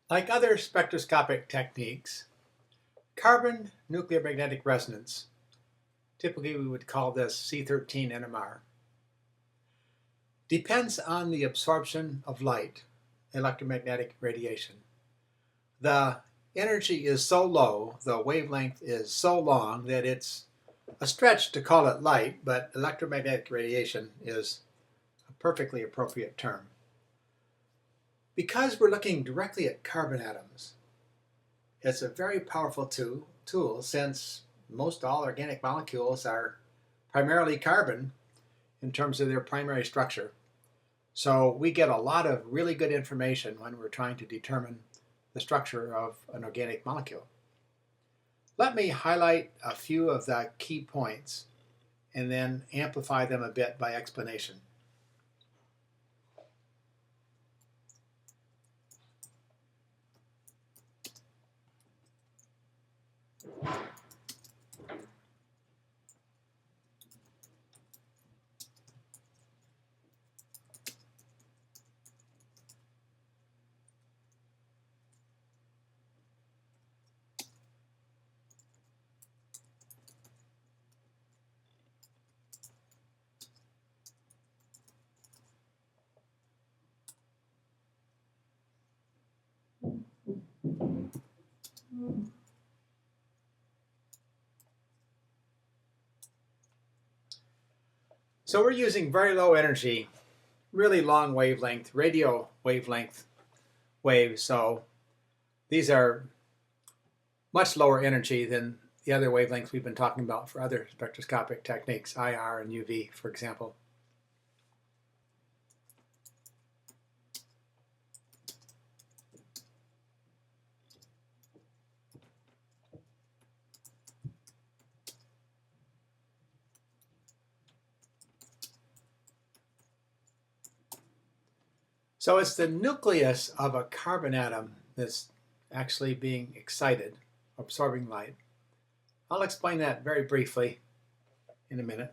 Like other spectroscopic techniques, carbon nuclear magnetic resonance, typically we would call this C13 NMR, depends on the absorption of light, electromagnetic radiation. The energy is so low, the wavelength is so long that it's a stretch to call it light, but electromagnetic radiation is a perfectly appropriate term. Because we're looking directly at carbon atoms, it's a very powerful tool since most all organic molecules are primarily carbon in terms of their primary structure. So we get a lot of really good information when we're trying to determine the structure of an organic molecule. Let me highlight a few of the key points and then amplify them a bit by explanation. So we're using very low energy, really long wavelength, radio wavelength waves. So these are much lower energy than the other wavelengths we've been talking about for other spectroscopic techniques, IR and UV, for example. So it's the nucleus of a carbon atom that's actually being excited, absorbing light. I'll explain that very briefly in a minute.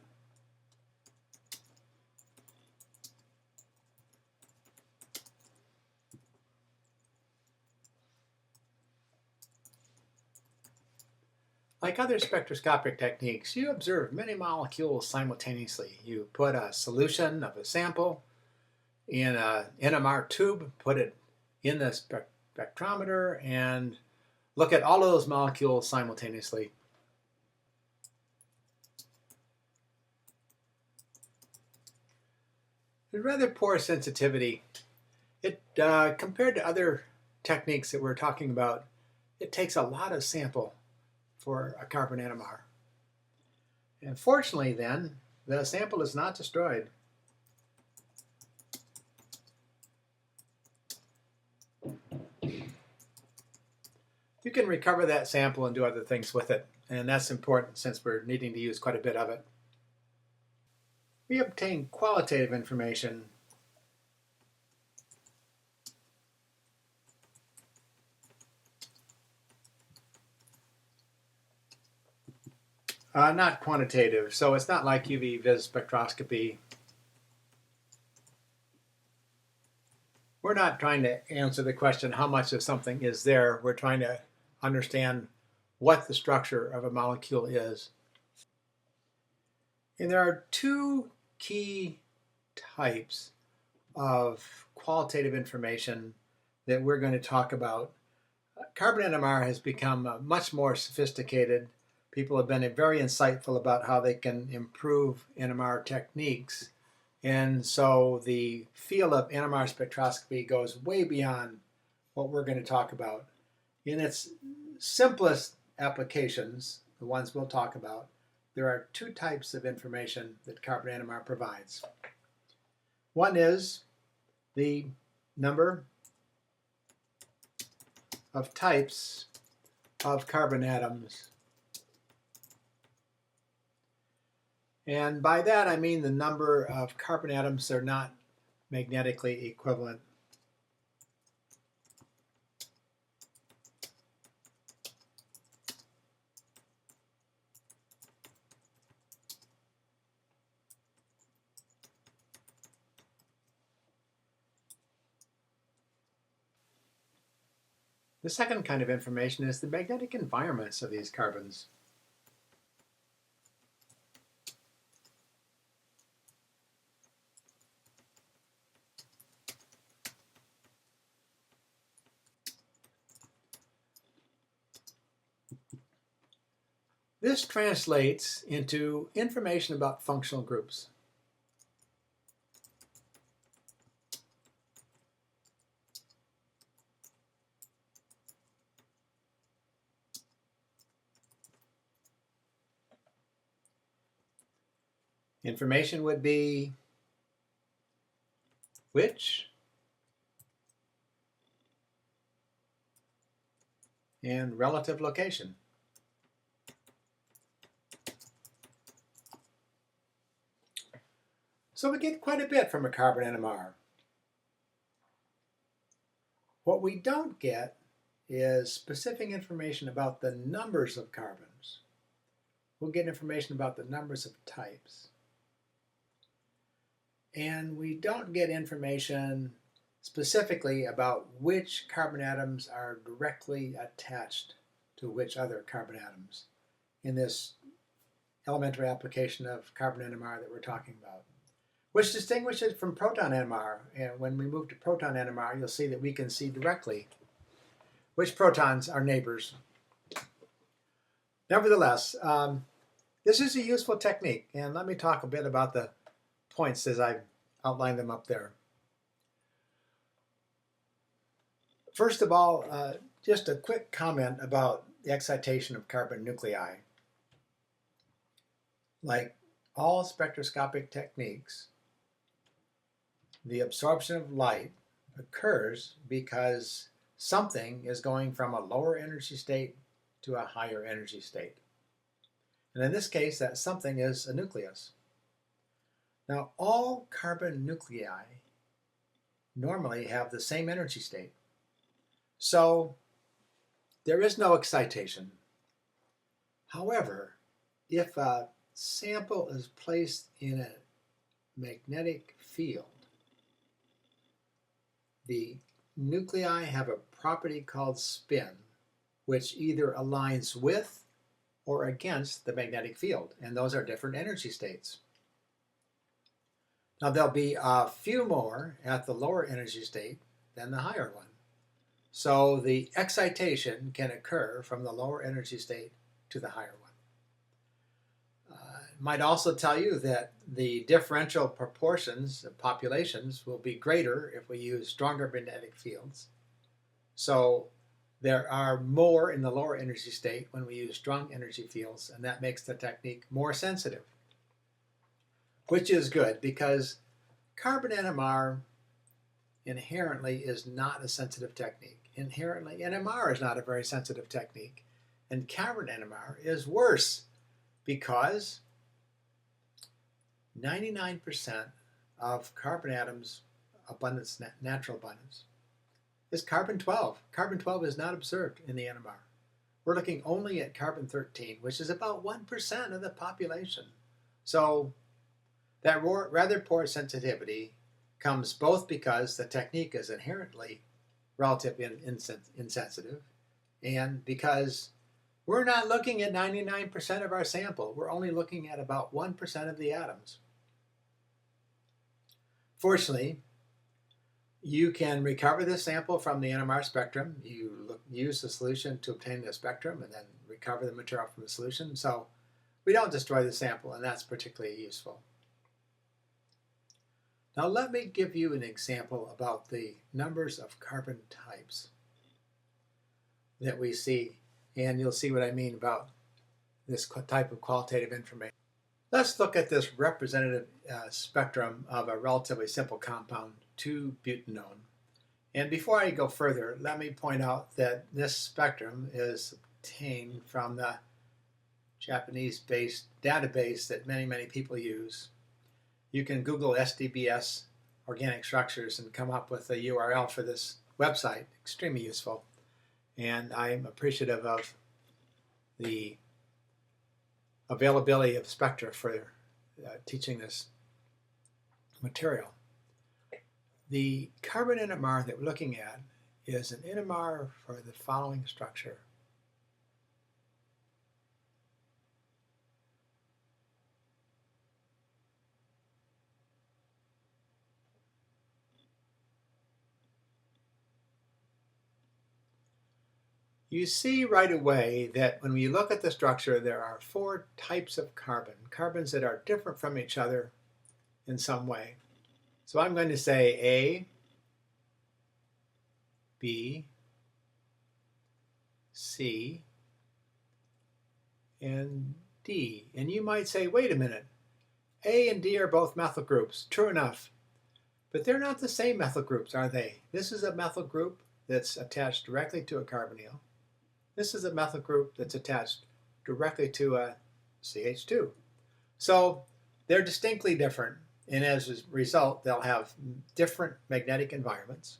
Like other spectroscopic techniques, you observe many molecules simultaneously. You put a solution of a sample in an NMR tube, put it in the spectrometer, and look at all of those molecules simultaneously. There's rather poor sensitivity. Compared to other techniques that we're talking about, it takes a lot of sample for a carbon NMR. And fortunately then, the sample is not destroyed. You can recover that sample and do other things with it, and that's important since we're needing to use quite a bit of it. We obtain qualitative information not quantitative, so it's not like UV vis spectroscopy. We're not trying to answer the question how much of something is there. We're trying to understand what the structure of a molecule is. And there are two key types of qualitative information that we're going to talk about. Carbon NMR has become much more sophisticated. People have been very insightful about how they can improve NMR techniques. And so the field of NMR spectroscopy goes way beyond what we're going to talk about. In its simplest applications, the ones we'll talk about, there are two types of information that carbon NMR provides. One is the number of types of carbon atoms. And by that I mean the number of carbon atoms that are not magnetically equivalent. The second kind of information is the magnetic environments of these carbons. This translates into information about functional groups. Information would be which and relative location. So we get quite a bit from a carbon NMR. What we don't get is specific information about the numbers of carbons. We'll get information about the numbers of types. And we don't get information specifically about which carbon atoms are directly attached to which other carbon atoms in this elementary application of carbon NMR that we're talking about, which distinguishes it from proton NMR. And when we move to proton NMR, you'll see that we can see directly which protons are neighbors. Nevertheless, this is a useful technique, and let me talk a bit about the points as I outline them up there. First of all, just a quick comment about the excitation of carbon nuclei. Like all spectroscopic techniques, the absorption of light occurs because something is going from a lower energy state to a higher energy state. And in this case, that something is a nucleus. Now, all carbon nuclei normally have the same energy state. So there is no excitation. However, if a sample is placed in a magnetic field, the nuclei have a property called spin, which either aligns with or against the magnetic field, and those are different energy states. Now, there'll be a few more at the lower energy state than the higher one. So the excitation can occur from the lower energy state to the higher one. Might also tell you that the differential proportions of populations will be greater if we use stronger magnetic fields. So there are more in the lower energy state when we use strong energy fields, and that makes the technique more sensitive, which is good because carbon NMR inherently is not a sensitive technique. Inherently, NMR is not a very sensitive technique, and carbon NMR is worse because 99% of carbon atoms abundance, natural abundance, is carbon-12. Carbon-12 is not observed in the NMR. We're looking only at carbon-13, which is about 1% of the population. So that rather poor sensitivity comes both because the technique is inherently relatively insensitive and because we're not looking at 99% of our sample. We're only looking at about 1% of the atoms. Fortunately, you can recover the sample from the NMR spectrum. You use the solution to obtain the spectrum and then recover the material from the solution. So we don't destroy the sample, and that's particularly useful. Now let me give you an example about the numbers of carbon types that we see, and you'll see what I mean about this type of qualitative information. Let's look at this representative spectrum of a relatively simple compound, 2-butanone. And before I go further, let me point out that this spectrum is obtained from the Japanese-based database that many people use. You can Google SDBS organic structures and come up with a URL for this website. Extremely useful. And I'm appreciative of the availability of spectra for teaching this material. The carbon NMR that we're looking at is an NMR for the following structure. You see right away that when we look at the structure, there are 4 types of carbons that are different from each other in some way. So I'm going to say A, B, C, and D. And you might say, wait a minute, A and D are both methyl groups. True enough. But they're not the same methyl groups, are they? This is a methyl group that's attached directly to a carbonyl. This is a methyl group that's attached directly to a CH2. So they're distinctly different, and as a result, they'll have different magnetic environments,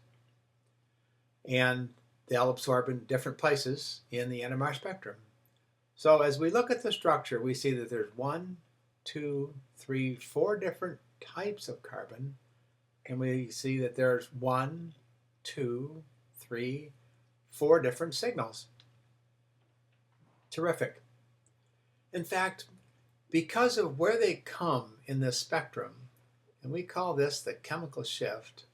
and they'll absorb in different places in the NMR spectrum. So as we look at the structure, we see that there's 1, 2, 3, 4 different types of carbon, and we see that there's 1, 2, 3, 4 different signals. Terrific. In fact, because of where they come in the spectrum, and we call this the chemical shift,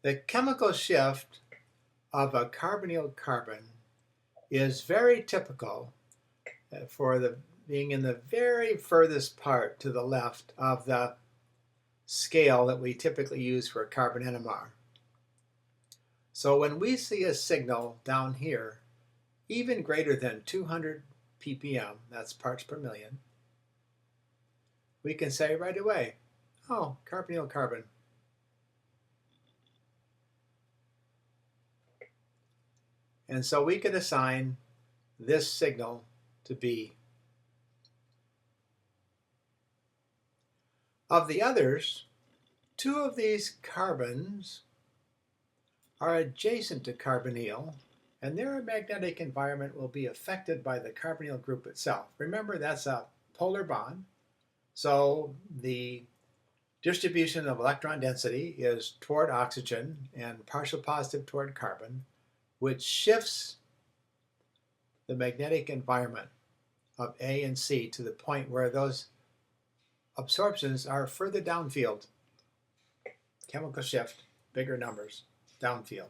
the chemical shift of a carbonyl carbon is very typical for being in the very furthest part to the left of the scale that we typically use for a carbon NMR. So when we see a signal down here, even greater than 200 ppm, that's parts per million, we can say right away, oh, carbonyl carbon. And so we can assign this signal to B. Of the others, 2 of these carbons are adjacent to carbonyl, and their magnetic environment will be affected by the carbonyl group itself. Remember, that's a polar bond, so the distribution of electron density is toward oxygen and partial positive toward carbon, which shifts the magnetic environment of A and C to the point where those absorptions are further downfield. Chemical shift, bigger numbers, downfield.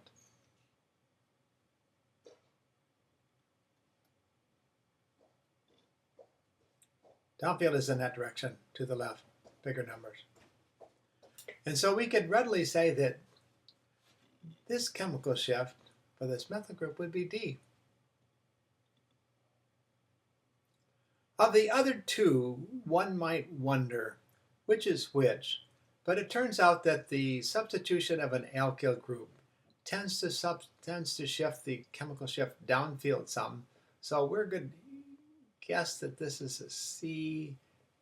Downfield is in that direction, to the left, bigger numbers. And so we could readily say that this chemical shift for this methyl group would be D. Of the other 2, one might wonder which is which, but it turns out that the substitution of an alkyl group tends to shift the chemical shift downfield some. So we're going to guess that this is a C,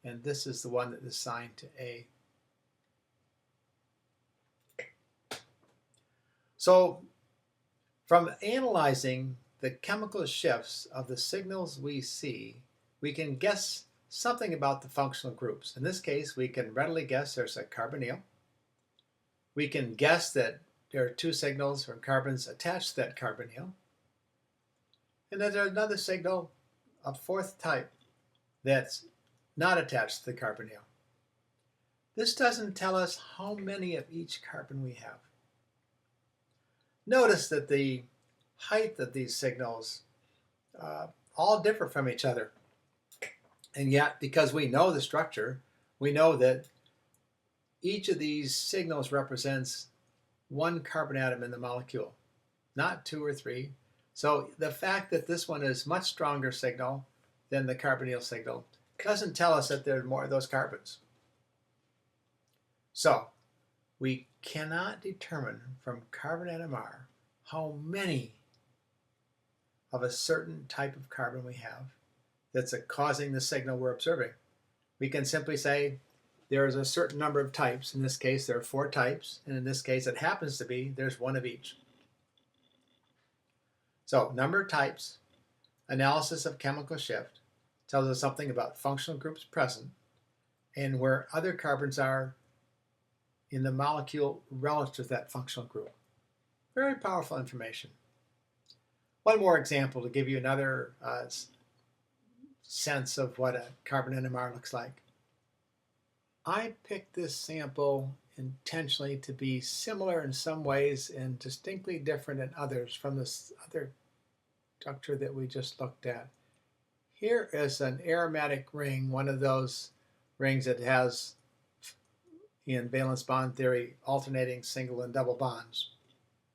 and this is the one that is assigned to A. So from analyzing the chemical shifts of the signals we see, we can guess something about the functional groups. In this case, we can readily guess there's a carbonyl. We can guess that there are 2 signals from carbons attached to that carbonyl. And then there's another signal, a 4th type, that's not attached to the carbonyl. This doesn't tell us how many of each carbon we have. Notice that the height of these signals all differ from each other. And yet, because we know the structure, we know that each of these signals represents 1 carbon atom in the molecule, not 2 or 3. So the fact that this one is much stronger signal than the carbonyl signal doesn't tell us that there are more of those carbons. So we cannot determine from carbon NMR how many of a certain type of carbon we have that's causing the signal we're observing. We can simply say there is a certain number of types. In this case, there are 4 types, and in this case, it happens to be there's 1 of each. So, number of types, analysis of chemical shift, tells us something about functional groups present and where other carbons are in the molecule relative to that functional group. Very powerful information. One more example to give you another sense of what a carbon NMR looks like. I picked this sample intentionally to be similar in some ways and distinctly different in others from this other structure that we just looked at. Here is an aromatic ring, one of those rings that has, in valence bond theory, alternating single and double bonds.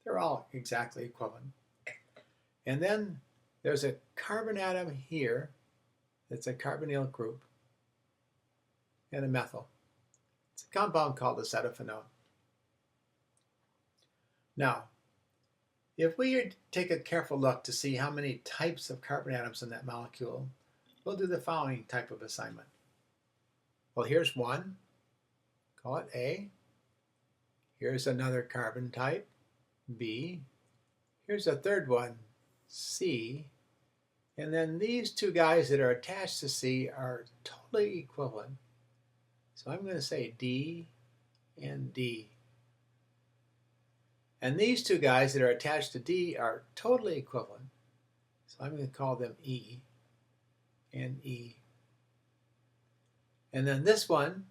They're all exactly equivalent. And then there's a carbon atom here that's a carbonyl group and a methyl. It's a compound called acetophenone. Now, if we take a careful look to see how many types of carbon atoms in that molecule, we'll do the following type of assignment. Well, here's one. Call it A. Here's another carbon type, B. Here's a third one, C. And then these 2 guys that are attached to C are totally equivalent. So I'm going to say D and D. And these 2 guys that are attached to D are totally equivalent. So I'm going to call them E and E. And then this one,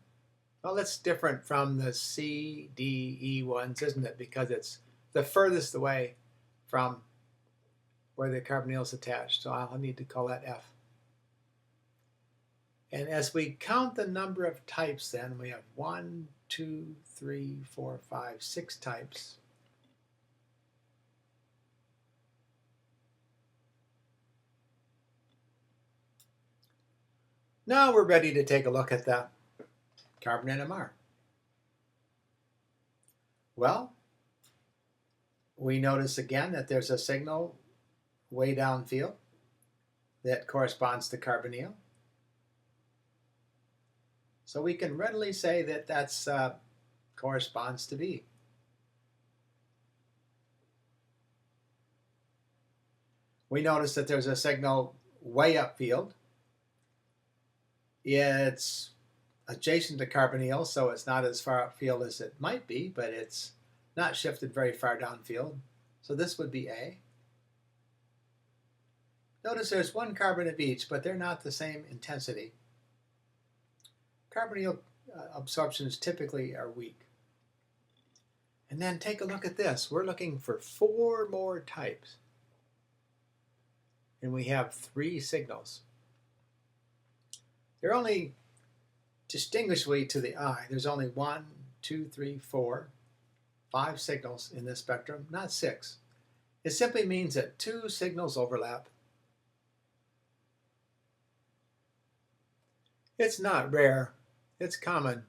well, that's different from the C, D, E ones, isn't it? Because it's the furthest away from where the carbonyl is attached. So I'll need to call that F. And as we count the number of types, then we have 1, 2, 3, 4, 5, 6 types. Now we're ready to take a look at the carbon NMR. Well, we notice again that there's a signal way downfield that corresponds to carbonyl. So we can readily say that that's corresponds to B. We notice that there's a signal way upfield. It's adjacent to carbonyl, so it's not as far upfield as it might be, but it's not shifted very far downfield. So this would be A. Notice there's 1 carbon of each, but they're not the same intensity. Carbonyl absorptions typically are weak. And then take a look at this. We're looking for 4 more types. And we have 3 signals. They're only distinguishably to the eye. There's only 1, 2, 3, 4, 5 signals in this spectrum, not 6. It simply means that 2 signals overlap. It's not rare. It's common.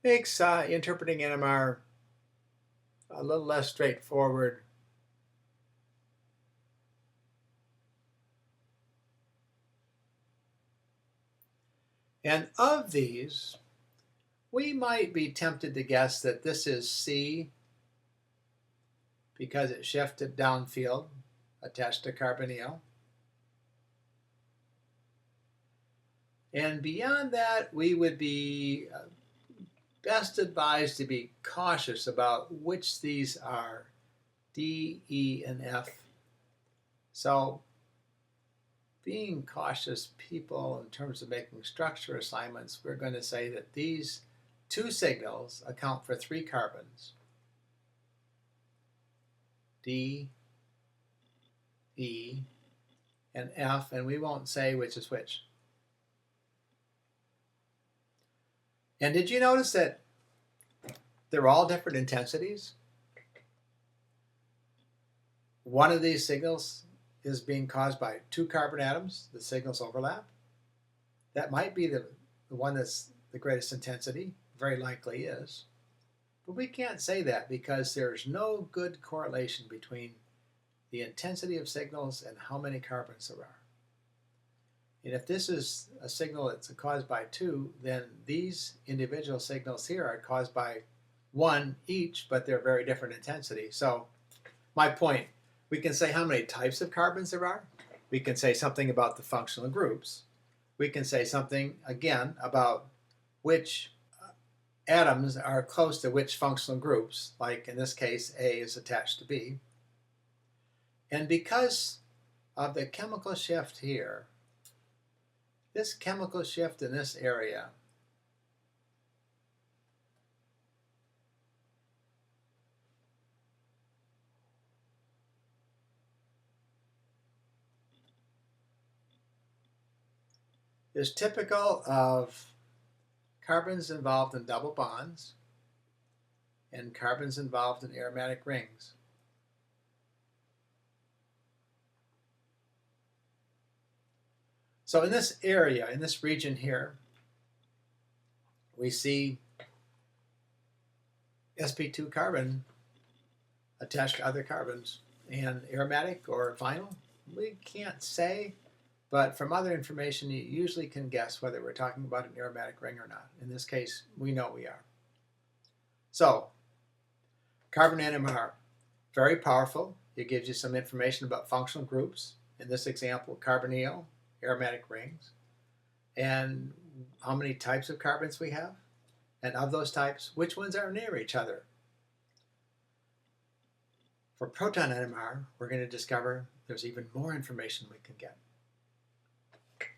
Makes interpreting NMR a little less straightforward. And of these, we might be tempted to guess that this is C because it shifted downfield, attached to carbonyl. And beyond that, we would be best advised to be cautious about which these are, D, E, and F. So being cautious people in terms of making structure assignments, we're going to say that these 2 signals account for 3 carbons, D, E, and F, and we won't say which is which. And did you notice that they're all different intensities? One of these signals is being caused by 2 carbon atoms. The signals overlap. That might be the one that's the greatest intensity. Very likely is. But we can't say that because there's no good correlation between the intensity of signals and how many carbons there are. And if this is a signal that's caused by 2, then these individual signals here are caused by 1 each, but they're very different intensity. So my point, we can say how many types of carbons there are. We can say something about the functional groups. We can say something, again, about which atoms are close to which functional groups, like in this case, A is attached to B. And because of the chemical shift here, this chemical shift in this area is typical of carbons involved in double bonds and carbons involved in aromatic rings. So in this area, in this region here, we see sp2 carbon attached to other carbons. And aromatic or vinyl, we can't say, but from other information you usually can guess whether we're talking about an aromatic ring or not. In this case, we know we are. So, carbon NMR, very powerful. It gives you some information about functional groups. In this example, carbonyl, aromatic rings, and how many types of carbons we have, and of those types, which ones are near each other. For proton NMR, we're going to discover there's even more information we can get.